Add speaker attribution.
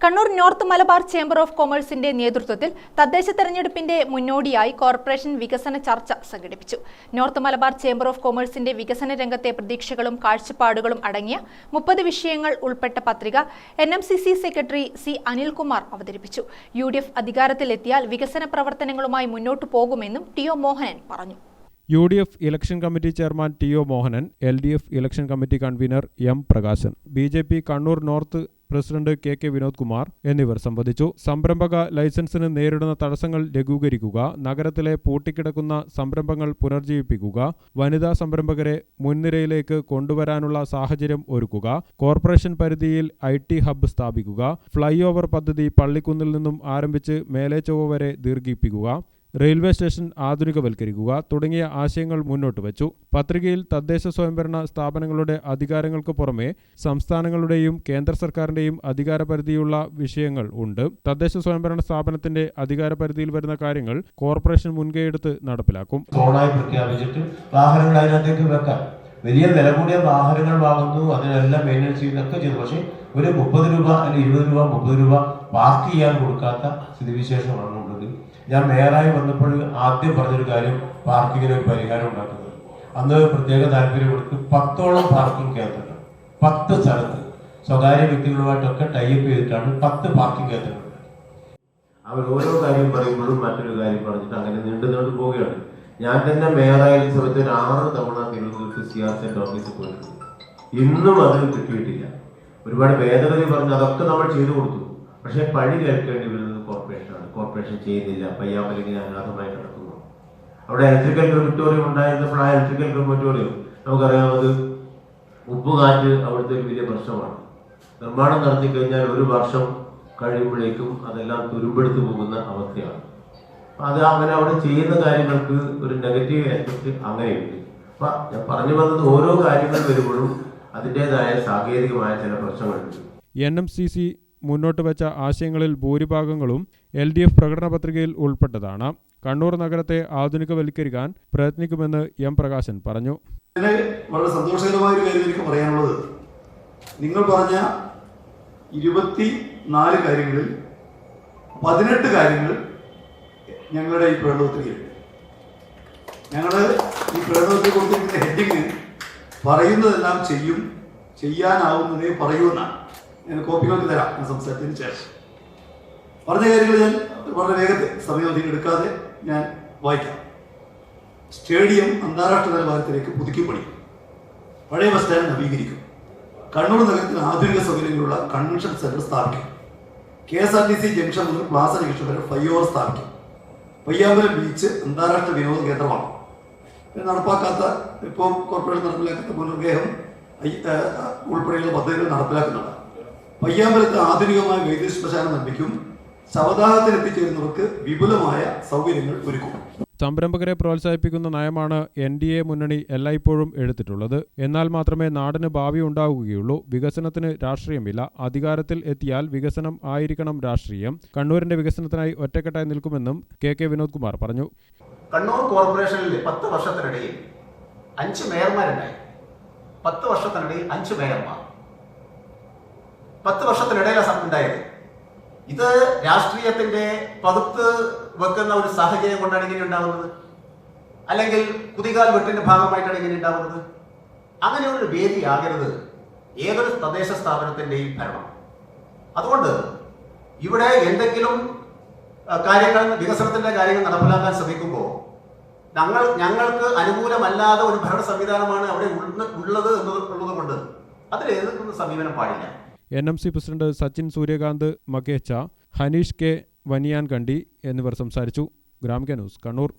Speaker 1: Kannur north Malabar chamber of കൊമേഴ്സിന്റെ നേതൃത്വത്തിൽ തദ്ദേശ തെരഞ്ഞെടുപ്പിന്റെ മുന്നോടിയായി കോർപ്പറേഷൻ വികസന ചർച്ച സംഘടിപ്പിച്ചു. നോർത്ത് മലബാർ ചേംബർ ഓഫ് കൊമേഴ്സിന്റെ വികസന രംഗത്തെ പ്രതീക്ഷകളും കാഴ്ചപ്പാടുകളും അടങ്ങിയ 30 വിഷയങ്ങൾ ഉൾപ്പെട്ട പത്രിക NMCC സെക്രട്ടറി സി അനിൽകുമാർ അവതരിപ്പിച്ചു. UDF അധികാരത്തിലെത്തിയാൽ വികസന പ്രവർത്തനങ്ങളുമായി മുന്നോട്ടു പോകുമെന്നും TO മോഹനൻ പറഞ്ഞു.
Speaker 2: UDF election committee chairman TO Mohanan, LDF election committee convener M Prakashan, BJP Kannur north president KK Vinod Kumar എന്നിവർ സംബന്ധിച്ചു. സംരംഭക ലൈസൻസിന് നേരിടുന്ന തടസ്സങ്ങൾ ലഘൂകരിക്കുക, നഗരത്തിലെ പൂട്ടിക്കിടക്കുന്ന സംരംഭങ്ങൾ പുനർജീവിപ്പിക്കുക, വനിതാ സംരംഭകരെ മുൻനിരയിലേക്ക് കൊണ്ടുവരാനുള്ള സാഹചര്യം ഒരുക്കുക, കോർപ്പറേഷൻ പരിധിയിൽ IT ഹബ്ബ് സ്ഥാപിക്കുക, ഫ്ലൈ ഓവർ പദ്ധതി പള്ളിക്കുന്നിൽ നിന്നും ആരംഭിച്ച് മേലേച്ചൊവ്വ വരെ ദീർഘിപ്പിക്കുക, റെയിൽവേ സ്റ്റേഷൻ ആധുനികവൽക്കരിക്കുക തുടങ്ങിയ ആശയങ്ങൾ മുന്നോട്ട് വച്ചു. പത്രികയിൽ തദ്ദേശ സ്വയംഭരണ സ്ഥാപനങ്ങളുടെ അധികാരങ്ങൾക്ക് പുറമെ സംസ്ഥാനങ്ങളുടെയും കേന്ദ്ര സർക്കാരിന്റെയും അധികാരപരിധിയുള്ള വിഷയങ്ങൾ ഉണ്ട്. തദ്ദേശ സ്വയംഭരണ സ്ഥാപനത്തിന്റെ അധികാരപരിധിയിൽ വരുന്ന കാര്യങ്ങൾ കോർപ്പറേഷൻ മുൻകൈയെടുത്ത് നടപ്പിലാക്കും.
Speaker 3: പ്രഖ്യാപിച്ചിട്ട് വാഹനങ്ങൾ അതിനകത്തേക്ക് വെക്കാം. വലിയ വില കൂടിയ വാഹനങ്ങൾ വാങ്ങുന്നു, അതിനെല്ലാം മെയിൻ്റെനൻസ് ചെയ്യുന്നതൊക്കെ ചെയ്തു. പക്ഷേ ഒരു 30 രൂപ അല്ലെങ്കിൽ 20 രൂപ 30 രൂപ പാർക്ക് ചെയ്യാൻ കൊടുക്കാത്ത സ്ഥിതിവിശേഷമാണ് ഉള്ളത്. ഞാൻ മേയറായി വന്നപ്പോൾ ആദ്യം പറഞ്ഞൊരു കാര്യം, പാർക്കിങ്ങിന് ഒരു പരിഹാരം ഉണ്ടാക്കുന്നത്. അന്ന് പ്രത്യേക താല്പര്യം കൊടുത്ത് 10ഓളം പാർക്കിംഗ് കേന്ദ്രങ്ങൾ 10 സ്ഥലത്ത് സ്വകാര്യ വ്യക്തികളുമായിട്ടൊക്കെ ടൈപ്പ് ചെയ്തിട്ടാണ് 10 പാർക്കിംഗ് കേന്ദ്രങ്ങൾ. അവർ ഓരോ കാര്യം പറയുമ്പോഴും മറ്റൊരു കാര്യം പറഞ്ഞിട്ട് അങ്ങനെ നീണ്ടു പോവുകയാണ്. ഞാൻ തന്നെ മേയറായ സമയത്ത് 6 തവണ തിരുവനന്തപുരത്ത് CRZ ഓഫീസിൽ പോയിട്ടുണ്ട്. ഇന്നും അത് കിട്ടിയിട്ടില്ല. ഒരുപാട് ഭേദഗതി പറഞ്ഞ് അതൊക്കെ നമ്മൾ ചെയ്തു കൊടുത്തു. പക്ഷേ പഴി കേൾക്കേണ്ടി വരുന്നത് കോർപ്പറേഷനാണ്. കോർപ്പറേഷൻ ചെയ്യുന്നില്ല. പയ്യാമ്പലിങ്ങനെ അനാഥമായി കിടക്കുന്നു. അവിടെ ഇലക്ട്രിക്കൽ ക്രിമറ്റോറിയം ഉണ്ടായിരുന്നപ്പോൾ ആ ഇലക്ട്രിക്കൽ ക്രിമറ്റോറിയം നമുക്കറിയാമത് ഉപ്പുകാറ്റ് അവിടുത്തെ ഒരു വലിയ പ്രശ്നമാണ്. നിർമ്മാണം നടത്തി കഴിഞ്ഞാൽ 1 വർഷം കഴിയുമ്പോഴേക്കും അതെല്ലാം തുരുമ്പെടുത്ത് പോകുന്ന അവസ്ഥയാണ്. അത് അങ്ങനെ അവിടെ ചെയ്യുന്ന കാര്യങ്ങൾക്ക് ഒരു നെഗറ്റീവ് എഫക്റ്റ് അങ്ങനെയുണ്ട്. അപ്പം ഞാൻ പറഞ്ഞു വന്നത് ഓരോ കാര്യങ്ങൾ വരുമ്പോഴും അതിൻ്റെതായ സാങ്കേതികമായ ചില പ്രശ്നങ്ങളുണ്ട്.
Speaker 2: NMCC മുന്നോട്ട് വെച്ച ആശയങ്ങളിൽ ഭൂരിഭാഗങ്ങളും LDF പ്രകടന പത്രികയിൽ ഉൾപ്പെട്ടതാണ്. കണ്ണൂർ നഗരത്തെ ആധുനികവൽക്കരിക്കാൻ പ്രയത്നിക്കുമെന്ന് M പ്രകാശൻ പറഞ്ഞു.
Speaker 4: വളരെ സന്തോഷകരമായ ഒരു കാര്യം എനിക്ക് പറയാനുള്ളത്, നിങ്ങൾ പറഞ്ഞ 24 കാര്യങ്ങളിൽ 18 കാര്യങ്ങൾ ഞങ്ങളുടെ ഈ പ്രകടനപത്രികയിൽ, ഞങ്ങൾ ഈ പ്രകടനത്തിൽ കൊടുത്തിരിക്കുന്ന ഹെഡിങ് പറയുന്നതെല്ലാം ചെയ്യും, ചെയ്യാനാവുന്നതേ പറയൂന്നാണ്. ഞാൻ കോപ്പികൾക്ക് തരാം ഞാൻ സംസാരത്തിന് ശേഷം. പറഞ്ഞ കാര്യങ്ങൾ ഞാൻ വളരെ വേഗത്തിൽ സമയം എടുക്കാതെ ഞാൻ വായിക്കാം. സ്റ്റേഡിയം അന്താരാഷ്ട്ര നിലവാരത്തിലേക്ക് പുതുക്കി പണിയും. പഴയ ബസ് സ്റ്റാൻഡ് നവീകരിക്കും. കണ്ണൂർ നഗരത്തിൽ ആധുനിക സൗകര്യങ്ങളുള്ള കൺവെൻഷൻ സെന്റർ സ്ഥാപിക്കും. KSRTC ജംഗ്ഷൻ മുതൽ പ്ലാസ ജംഗ്ഷൻ വരെ ഫ്ലൈ ഓവർ സ്ഥാപിക്കും. പയ്യാമ്പലം ബീച്ച് അന്താരാഷ്ട്ര വിനോദ കേന്ദ്രമാണ്. നടപ്പാക്കാത്ത ഇപ്പോൾ കോർപ്പറേഷൻ നടപ്പിലാക്കാത്ത പുനർഗേഹം ഉൾപ്പെടെയുള്ള പദ്ധതികൾ നടപ്പിലാക്കുന്നുണ്ട്. പയ്യാമ്പലത്ത് ആധുനികമായ വൈദ്യുതി ശ്മശാനം നിർമ്മിക്കും. ശവദാഹത്തിൽ എത്തിച്ചേരുന്നവർക്ക് വിപുലമായ സൗകര്യങ്ങൾ ഒരുക്കും.
Speaker 2: സംരംഭകരെ പ്രോത്സാഹിപ്പിക്കുന്ന നയമാണ് NDA മുന്നണി എല്ലായ്പ്പോഴും എടുത്തിട്ടുള്ളത്. എന്നാൽ മാത്രമേ നാടിന് ഭാവി ഉണ്ടാവുകയുള്ളൂ. വികസനത്തിന് രാഷ്ട്രീയമില്ല. അധികാരത്തിൽ എത്തിയാൽ വികസനം ആയിരിക്കണം രാഷ്ട്രീയം. കണ്ണൂരിന്റെ വികസനത്തിനായി ഒറ്റക്കെട്ടായി നിൽക്കുമെന്നും KK വിനോദ് കുമാർ പറഞ്ഞു.
Speaker 5: കണ്ണൂർ കോർപ്പറേഷനിൽ 10 വർഷത്തിനിടയിൽ 5 മേയർമാരുണ്ടായി. 10 വർഷത്തിനിടയിൽ 5 മേയർമാർ 10 വർഷത്തിനിടയിലാണ് ഉണ്ടായത്. ഇത് രാഷ്ട്രീയത്തിന്റെ പതുത്ത് വെക്കുന്ന ഒരു സാഹചര്യം കൊണ്ടാണ് ഇങ്ങനെ ഉണ്ടാവുന്നത്, അല്ലെങ്കിൽ കുതികാൽ വെട്ടിന്റെ ഭാഗമായിട്ടാണ് ഇങ്ങനെ ഉണ്ടാവുന്നത്. അങ്ങനെയൊരു വേദിയാകരുത് ഏതൊരു തദ്ദേശ സ്ഥാപനത്തിന്റെയും ഭരണം. അതുകൊണ്ട് ഇവിടെ എന്തെങ്കിലും കാര്യങ്ങൾ, വികസനത്തിന്റെ കാര്യങ്ങൾ നടപ്പിലാക്കാൻ ശ്രമിക്കുമ്പോൾ ഞങ്ങൾക്ക് അനുകൂലമല്ലാതെ ഒരു ഭരണ സംവിധാനമാണ് അവിടെ ഉള്ളത് എന്നുള്ളത് കൊണ്ട് അതിൽ എതിർക്കുന്ന സമീപനം പാടില്ല.
Speaker 2: NMC president Sachin Suryakant Makecha, Hanish K Vaniyan Kandi എന്നിവർ സംസാരിച്ചു. ഗ്രാമിക ന്യൂസ്, കണ്ണൂർ.